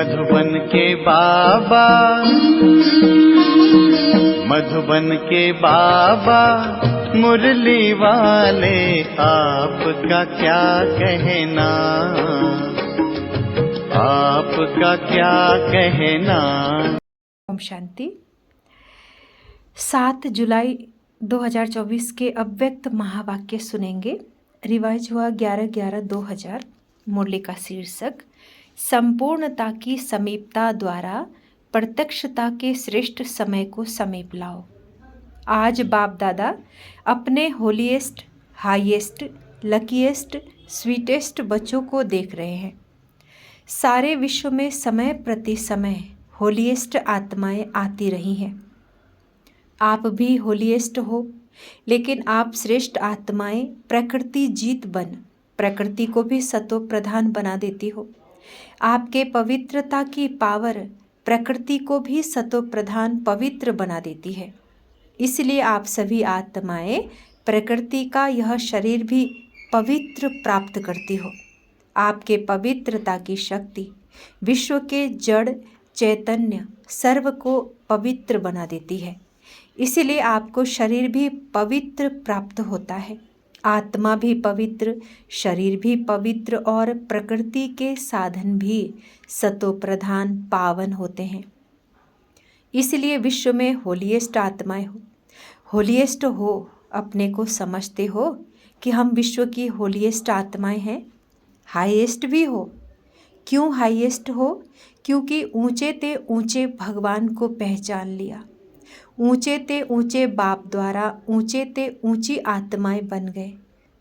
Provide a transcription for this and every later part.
मधुबन के बाबा, मधुबन के बाबा मुरली वाले, आपका क्या कहना, आपका क्या कहना। ओम शांति। 7 जुलाई 2024 के अव्यक्त महावाक्य सुनेंगे। रिवाइज हुआ 11/11/2000। मुरली का शीर्षक संपूर्णता की समीपता द्वारा प्रत्यक्षता के श्रेष्ठ समय को समीप लाओ। आज बाप दादा अपने होलीएस्ट, हाईएस्ट, लकीएस्ट, स्वीटेस्ट बच्चों को देख रहे हैं। सारे विश्व में समय प्रति समय होलीएस्ट आत्माएं आती रही हैं। आप भी होलीएस्ट हो, लेकिन आप श्रेष्ठ आत्माएं प्रकृति जीत बन प्रकृति को भी सतो प्रधान बना देती हो। आपके पवित्रता की पावर प्रकृति को भी सतो प्रधान पवित्र बना देती है। इसलिए आप सभी आत्माएं प्रकृति का यह शरीर भी पवित्र प्राप्त करती हो। आपके पवित्रता की शक्ति विश्व के जड़ चैतन्य सर्व को पवित्र बना देती है। इसीलिए आपको शरीर भी पवित्र प्राप्त होता है। आत्मा भी पवित्र, शरीर भी पवित्र और प्रकृति के साधन भी सतो प्रधान पावन होते हैं। इसलिए विश्व में होलीएस्ट आत्माएं हो। होलीएस्ट हो, अपने को समझते हो कि हम विश्व की होलीएस्ट आत्माएं हैं। हाईएस्ट भी हो। क्यों हाईएस्ट हो? क्योंकि ऊंचे ते ऊंचे भगवान को पहचान लिया। ऊंचे ते ऊंचे बाप द्वारा ऊंचे ते ऊंची आत्माएं बन गए।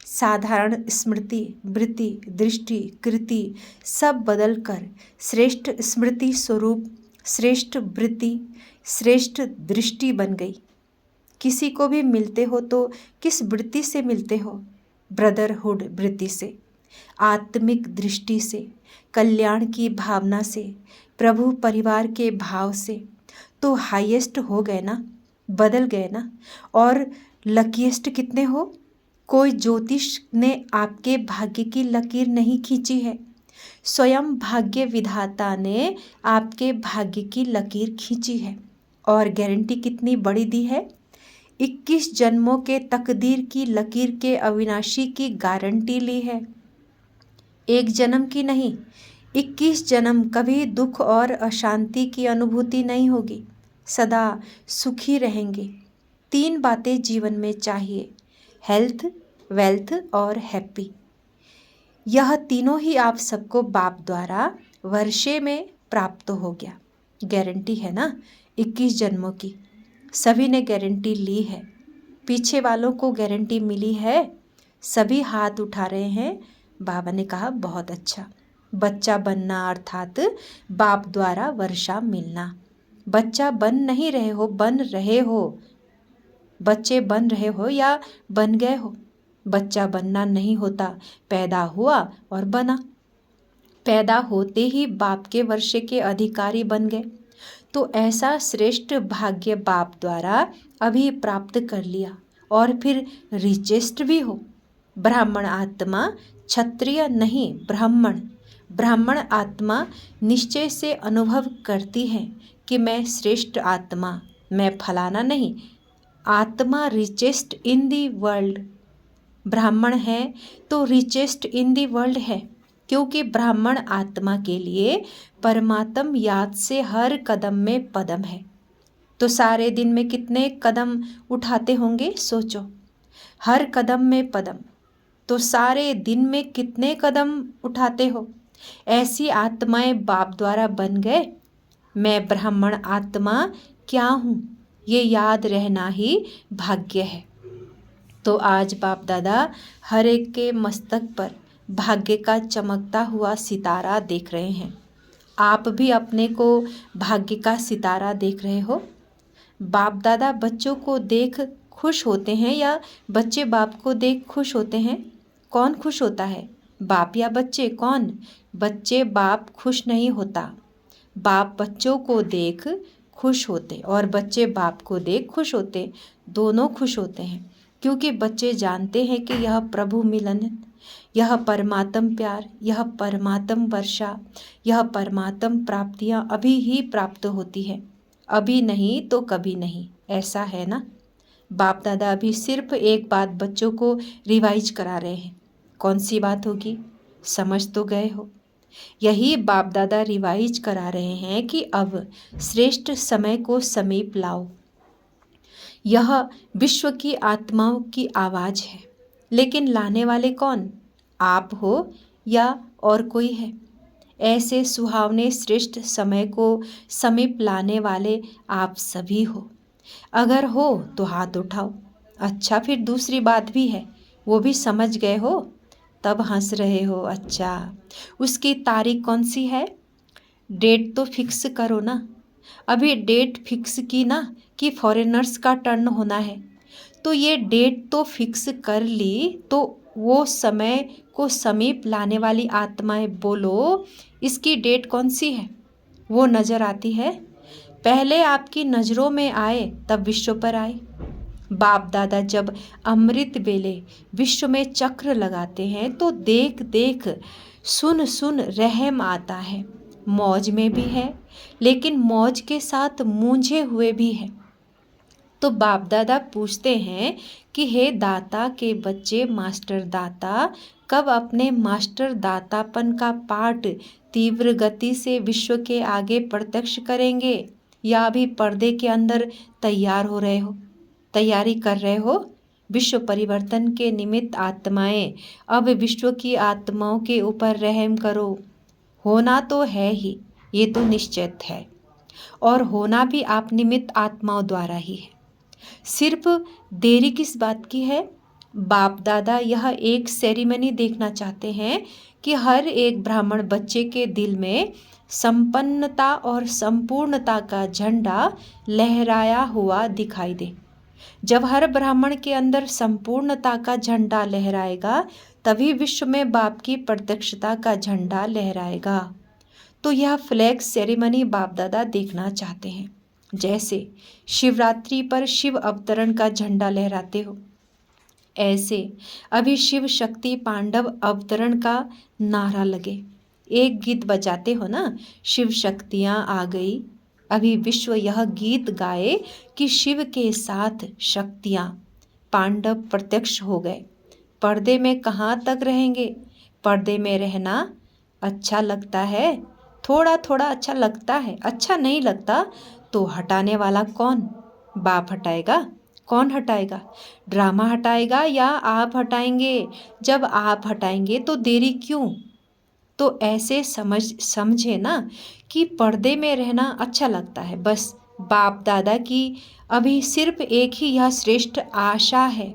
साधारण स्मृति, वृत्ति, दृष्टि, कृति सब बदलकर श्रेष्ठ स्मृति स्वरूप, श्रेष्ठ वृत्ति, श्रेष्ठ दृष्टि बन गई। किसी को भी मिलते हो तो किस वृत्ति से मिलते हो? ब्रदरहुड वृत्ति से, आत्मिक दृष्टि से, कल्याण की भावना से, प्रभु परिवार के भाव से। तो हाईएस्ट हो गए ना, बदल गए ना। और लकीएस्ट कितने हो? कोई ज्योतिष ने आपके भाग्य की लकीर नहीं खींची है। स्वयं भाग्य विधाता ने आपके भाग्य की लकीर खींची है। और गारंटी कितनी बड़ी दी है? 21 जन्मों के तकदीर की लकीर के अविनाशी की गारंटी ली है। एक जन्म की नहीं, 21 जन्म। कभी दुख और अशांति की अनुभूति नहीं होगी। सदा सुखी रहेंगे। 3 बातें जीवन में चाहिए, हेल्थ, वेल्थ और हैप्पी। यह तीनों ही आप सबको बाप द्वारा वर्षे में प्राप्त हो गया। गारंटी है ना 21 जन्मों की। सभी ने गारंटी ली है। पीछे वालों को गारंटी मिली है। सभी हाथ उठा रहे हैं। बाबा ने कहा बहुत अच्छा। बच्चा बनना अर्थात बाप द्वारा वर्षा मिलना। बच्चा बन नहीं रहे हो, बन रहे हो। बच्चे बन रहे हो या बन गए हो। बच्चा बनना नहीं होता, पैदा हुआ और बना। पैदा होते ही बाप के वर्षे के अधिकारी बन गए। तो ऐसा श्रेष्ठ भाग्य बाप द्वारा अभी प्राप्त कर लिया। और फिर रिचेस्ट भी हो। ब्राह्मण आत्मा क्षत्रिय नहीं, ब्राह्मण। ब्राह्मण आत्मा निश्चय से अनुभव करती है कि मैं श्रेष्ठ आत्मा, मैं फलाना नहीं। आत्मा रिचेस्ट इन दी वर्ल्ड। ब्राह्मण है तो रिचेस्ट इन दी वर्ल्ड है, क्योंकि ब्राह्मण आत्मा के लिए परमात्म याद से हर कदम में पदम है। तो सारे दिन में कितने कदम उठाते होंगे? सोचो। हर कदम में पदम। तो सारे दिन में कितने कदम उठाते हो? ऐसी आत्माएं बाप द्वारा बन गए। मैं ब्राह्मण आत्मा क्या हूँ, ये याद रहना ही भाग्य है। तो आज बाप दादा हर एक के मस्तक पर भाग्य का चमकता हुआ सितारा देख रहे हैं। आप भी अपने को भाग्य का सितारा देख रहे हो। बाप दादा बच्चों को देख खुश होते हैं या बच्चे बाप को देख खुश होते हैं? कौन खुश होता है, बाप या बच्चे? कौन? बच्चे बाप खुश नहीं होता। बाप बच्चों को देख खुश होते और बच्चे बाप को देख खुश होते। दोनों खुश होते हैं, क्योंकि बच्चे जानते हैं कि यह प्रभु मिलन यह परमात्म प्यार, यह परमात्म वर्षा, यह परमात्म प्राप्तियाँ अभी ही प्राप्त होती है, अभी नहीं तो कभी नहीं। ऐसा है ना। बाप दादा अभी सिर्फ एक बात बच्चों को रिवाइज करा रहे हैं। कौन सी बात होगी, समझ तो गए हो। यही बाप दादा रिवाइज करा रहे हैं कि अब श्रेष्ठ समय को समीप लाओ। यह विश्व की आत्माओं की आवाज़ है, लेकिन लाने वाले कौन, आप हो या और कोई है। ऐसे सुहावने श्रेष्ठ समय को समीप लाने वाले आप सभी हो। अगर हो तो हाथ उठाओ। अच्छा, फिर दूसरी बात भी है, वो भी समझ गए हो, तब हंस रहे हो। अच्छा, उसकी तारीख कौन सी है, डेट तो फिक्स करो ना। अभी डेट फिक्स की ना कि फॉरेनर्स का टर्न होना है, तो ये डेट तो फिक्स कर ली, तो वो समय को समीप लाने वाली आत्माएं बोलो, इसकी डेट कौन सी है, वो नज़र आती है। पहले आपकी नज़रों में आए तब विश्व पर आए। बाप दादा जब अमृत बेले विश्व में चक्र लगाते हैं तो देख देख सुन सुन रहम आता है। मौज में भी है, लेकिन मौज के साथ मूंझे हुए भी है। तो बाप दादा पूछते हैं कि हे दाता के बच्चे, मास्टर दाता कब अपने मास्टर दातापन का पाठ तीव्र गति से विश्व के आगे प्रत्यक्ष करेंगे, या अभी पर्दे के अंदर तैयार हो रहे हो, तैयारी कर रहे हो। विश्व परिवर्तन के निमित्त आत्माएं, अब विश्व की आत्माओं के ऊपर रहम करो। होना तो है ही, ये तो निश्चित है, और होना भी आप निमित्त आत्माओं द्वारा ही है। सिर्फ देरी किस बात की है। बाप दादा यह एक सेरेमनी देखना चाहते हैं कि हर एक ब्राह्मण बच्चे के दिल में संपन्नता और संपूर्णता का झंडा लहराया हुआ दिखाई दे। जब हर ब्राह्मण के अंदर संपूर्णता का झंडा लहराएगा, तभी विश्व में बाप की प्रत्यक्षता का झंडा लहराएगा। तो यह फ्लैग सेरेमनी बाप दादा देखना चाहते हैं। जैसे शिवरात्रि पर शिव अवतरण का झंडा लहराते हो, ऐसे अभी शिव शक्ति पांडव अवतरण का नारा लगे। एक गीत बजाते हो ना, शिव शक्तियाँ आ गई। अभी विश्व यह गीत गाए कि शिव के साथ शक्तियाँ, पांडव प्रत्यक्ष हो गए। पर्दे में कहाँ तक रहेंगे। पर्दे में रहना अच्छा लगता है, थोड़ा थोड़ा अच्छा लगता है। अच्छा नहीं लगता तो हटाने वाला कौन, बाप हटाएगा। कौन हटाएगा, ड्रामा हटाएगा या आप हटाएंगे। जब आप हटाएंगे तो देरी क्यों। तो ऐसे समझे ना कि पर्दे में रहना अच्छा लगता है। बस बाप दादा की अभी सिर्फ एक ही यह श्रेष्ठ आशा है,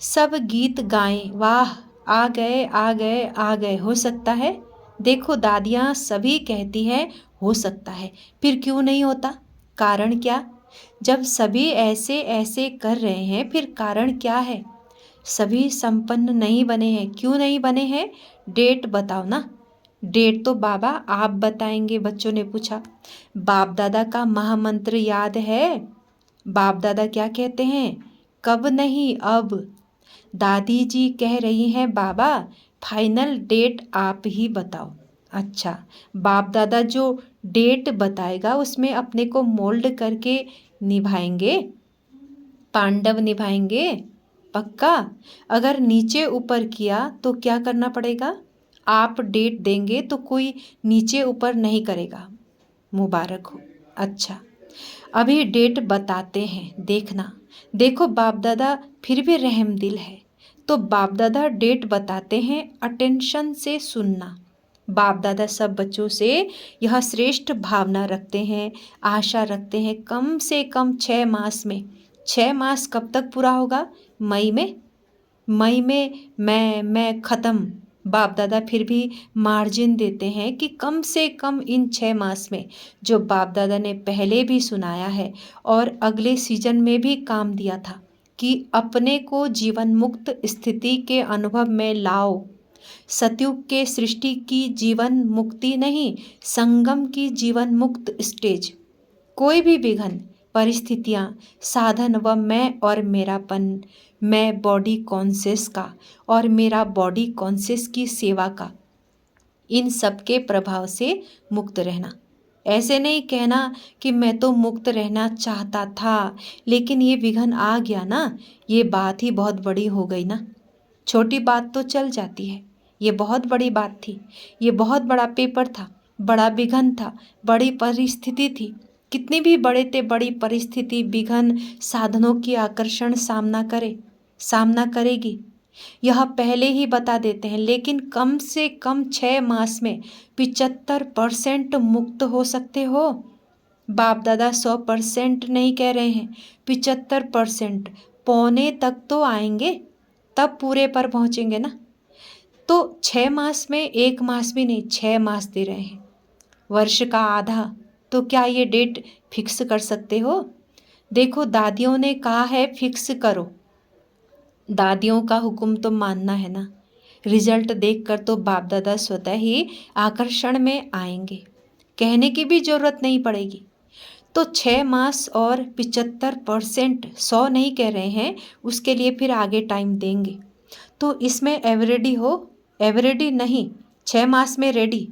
सब गीत गाएं, वाह आ गए आ गए आ गए। हो सकता है, देखो दादियाँ सभी कहती हैं हो सकता है, फिर क्यों नहीं होता, कारण क्या। जब सभी ऐसे ऐसे कर रहे हैं, फिर कारण क्या है। सभी संपन्न नहीं बने हैं, क्यों नहीं बने हैं, डेट बताओ ना। डेट तो बाबा आप बताएंगे, बच्चों ने पूछा। बाप दादा का महामंत्र याद है। बाप दादा क्या कहते हैं, कब नहीं अब। दादी जी कह रही हैं बाबा फाइनल डेट आप ही बताओ। अच्छा, बाप दादा जो डेट बताएगा उसमें अपने को मोल्ड करके निभाएंगे, पांडव निभाएंगे पक्का। अगर नीचे ऊपर किया तो क्या करना पड़ेगा, आप डेट देंगे तो कोई नीचे ऊपर नहीं करेगा, मुबारक हो। अच्छा, अभी डेट बताते हैं, देखना। देखो बाप दादा फिर भी रहम दिल है, तो बाप दादा डेट बताते हैं, अटेंशन से सुनना। बाप दादा सब बच्चों से यह श्रेष्ठ भावना रखते हैं, आशा रखते हैं, कम से कम 6 मास में। 6 मास कब तक पूरा होगा, मई में। मई में मैं ख़त्म। बाप दादा फिर भी मार्जिन देते हैं कि कम से कम इन 6 मास में, जो बाप दादा ने पहले भी सुनाया है और अगले सीजन में भी काम दिया था, कि अपने को जीवन मुक्त स्थिति के अनुभव में लाओ। सतयुग के सृष्टि की जीवन मुक्ति नहीं, संगम की जीवन मुक्त स्टेज। कोई भी विघन परिस्थितियाँ, साधन व मैं और मेरापन, मैं बॉडी कॉन्शियस का और मेरा बॉडी कॉन्शियस की सेवा का, इन सब के प्रभाव से मुक्त रहना। ऐसे नहीं कहना कि मैं तो मुक्त रहना चाहता था लेकिन ये विघ्न आ गया ना, ये बात ही बहुत बड़ी हो गई ना। छोटी बात तो चल जाती है, ये बहुत बड़ी बात थी, ये बहुत बड़ा पेपर था, बड़ा विघ्न था, बड़ी परिस्थिति थी। कितनी भी बड़े थे, बड़ी परिस्थिति, विघ्न, साधनों की आकर्षण सामना करेगी, यह पहले ही बता देते हैं। लेकिन कम से कम 6 मास में 75% मुक्त हो सकते हो। बाप दादा 100% नहीं कह रहे हैं, 75%, पौने तक तो आएंगे, तब पूरे पर पहुंचेंगे ना। तो 6 मास में 1 मास भी नहीं, 6 मास दे रहे हैं, वर्ष का आधा। तो क्या ये डेट फिक्स कर सकते हो? देखो, दादियों ने कहा है फिक्स करो, दादियों का हुक्म तो मानना है ना। रिजल्ट देखकर तो बाप दादा स्वतः ही आकर्षण में आएंगे, कहने की भी जरूरत नहीं पड़ेगी। तो 6 मास और 75%, 100 नहीं कह रहे हैं, उसके लिए फिर आगे टाइम देंगे। तो इसमें एवरेडी हो, एवरेडी नहीं, 6 मास में रेडी।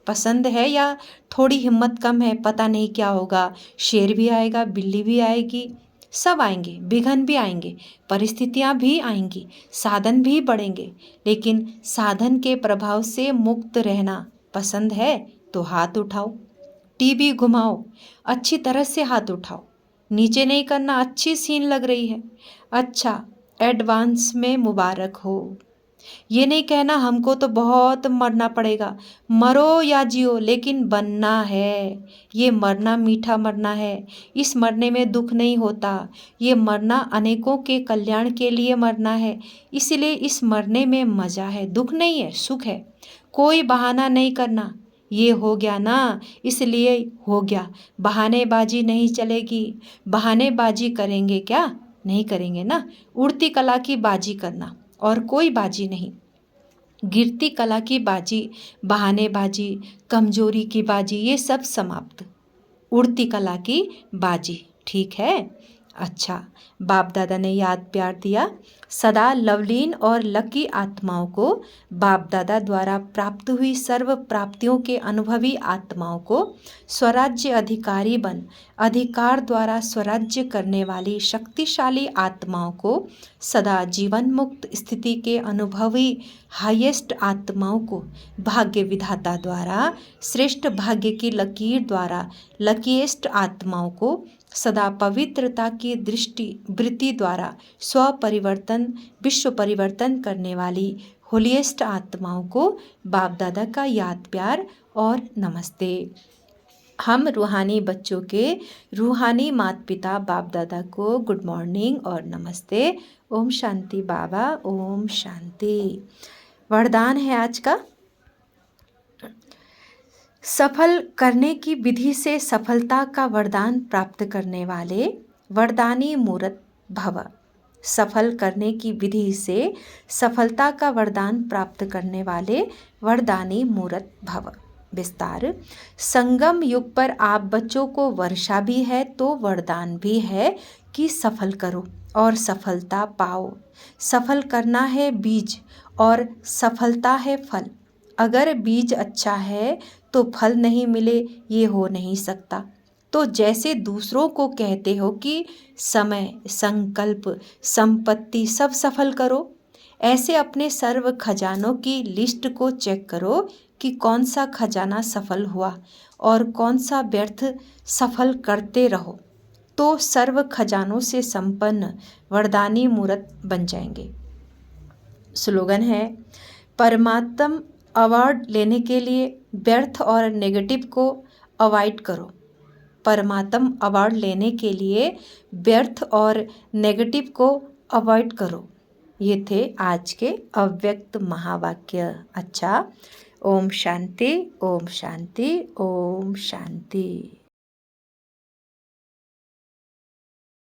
पसंद है या थोड़ी हिम्मत कम है, पता नहीं क्या होगा, शेर भी आएगा, बिल्ली भी आएगी, सब आएंगे, विघ्न भी आएंगे, परिस्थितियां भी आएंगी, साधन भी बढ़ेंगे। लेकिन साधन के प्रभाव से मुक्त रहना पसंद है तो हाथ उठाओ, टीवी घुमाओ, अच्छी तरह से हाथ उठाओ, नीचे नहीं करना, अच्छी सीन लग रही है, अच्छा, एडवांस में मुबारक हो। ये नहीं कहना हमको तो बहुत मरना पड़ेगा, मरो या जियो लेकिन बनना है। ये मरना मीठा मरना है, इस मरने में दुख नहीं होता, ये मरना अनेकों के कल्याण के लिए मरना है, इसलिए इस मरने में मज़ा है, दुख नहीं है, सुख है। कोई बहाना नहीं करना, ये हो गया ना इसलिए हो गया, बहानेबाजी नहीं चलेगी। बहानेबाजी करेंगे क्या? नहीं करेंगे ना। उड़ती कला की बाजी करना और कोई बाजी नहीं, गिरती कला की बाजी, बहानेबाजी, कमजोरी की बाजी, ये सब समाप्त। उड़ती कला की बाजी, ठीक है। अच्छा, बाप दादा ने याद प्यार दिया। सदा लवलीन और लकी आत्माओं को, बाप दादा द्वारा प्राप्त हुई सर्व प्राप्तियों के अनुभवी आत्माओं को, स्वराज्य अधिकारी बन अधिकार द्वारा स्वराज्य करने वाली शक्तिशाली आत्माओं को, सदा जीवन मुक्त स्थिति के अनुभवी हाईएस्ट आत्माओं को, भाग्य विधाता द्वारा श्रेष्ठ भाग्य की लकीर द्वारा लकीएस्ट आत्माओं को, सदा पवित्रता की दृष्टि वृत्ति द्वारा स्वपरिवर्तन विश्व परिवर्तन करने वाली होलीएस्ट आत्माओं को बाप दादा का याद प्यार और नमस्ते। हम रूहानी बच्चों के रूहानी माता पिता बाप दादा को गुड मॉर्निंग और नमस्ते। ओम शांति बाबा, ओम शांति। वरदान है आज का, सफल करने की विधि से सफलता का वरदान प्राप्त करने वाले वरदानी मूर्त भव। सफल करने की विधि से सफलता का वरदान प्राप्त करने वाले वरदानी मूर्त भव। विस्तार, संगम युग पर आप बच्चों को वर्षा भी है तो वरदान भी है कि सफल करो और सफलता पाओ। सफल करना है बीज और सफलता है फल। अगर बीज अच्छा है तो फल नहीं मिले, ये हो नहीं सकता। तो जैसे दूसरों को कहते हो कि समय, संकल्प, संपत्ति सब सफल करो, ऐसे अपने सर्व खजानों की लिस्ट को चेक करो कि कौन सा खजाना सफल हुआ और कौन सा व्यर्थ। सफल करते रहो तो सर्व खजानों से संपन्न वरदानी मूर्त बन जाएंगे। स्लोगन है, परमात्म अवार्ड लेने के लिए व्यर्थ और नेगेटिव को अवॉइड करो। परमात्म अवार्ड लेने के लिए व्यर्थ और नेगेटिव को अवॉइड करो। ये थे आज के अव्यक्त महावाक्य। अच्छा, ओम शांति, ओम शांति, ओम शांति।